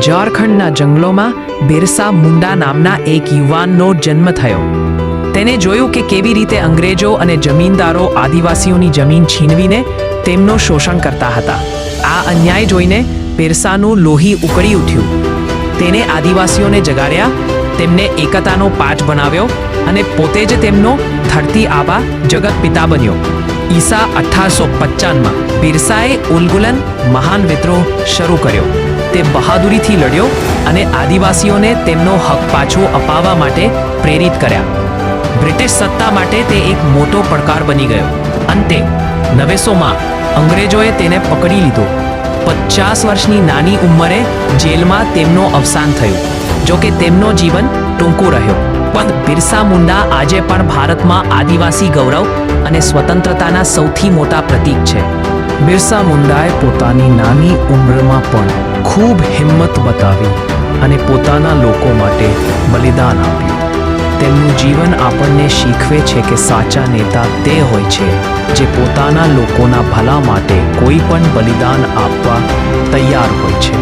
ઝારખંડના જંગલોમાં બિરસા મુંડા નામના એક યુવાનનો જન્મ થયો. તેને જોયું કે કેવી રીતે અંગ્રેજો અને જમીનદારો આદિવાસીઓની જમીન છીનવીને તેમનું શોષણ કરતા હતા. આ અન્યાય જોઈને બિરસાનું લોહી ઉકળી ઉઠ્યું. તેને આદિવાસીઓને જગાડ્યા, તેમને એકતાનો પાઠ બનાવ્યો અને પોતે જ તેમનો ધરતી આબા જગત પિતા બન્યો. ઈસા 1855માં બિરસાએ ઉલગુલન મહાન વિદ્રોહ શરૂ કર્યો. તે બહાદુરીથી લડ્યો અને આદિવાસીઓને તેમનો હક પાછો અપાવવા માટે પ્રેરિત કર્યા. બ્રિટિશ સત્તા માટે તે એક મોટો પડકાર બની ગયો. અંતે 1900માં અંગ્રેજોએ તેને પકડી લીધો. 50 વર્ષની નાની ઉંમરે જેલમાં તેમનું અવસાન થયું. જો કે તેમનો જીવન ટૂંકું રહ્યો, પણ બિરસા મુંડા આજે પણ ભારતમાં આદિવાસી ગૌરવ અને સ્વતંત્રતાના સૌથી મોટા પ્રતીક છે. બિરસા મુંડાએ પોતાની નાની ઉંમરમાં પણ ખૂબ હિંમત બતાવી અને પોતાના લોકો માટે બલિદાન આપ્યું. તેમનું જીવન આપણને શીખવે છે કે સાચા નેતા તે હોય છે જે પોતાના લોકોના ભલા માટે કોઈ પણ બલિદાન આપવા તૈયાર હોય છે.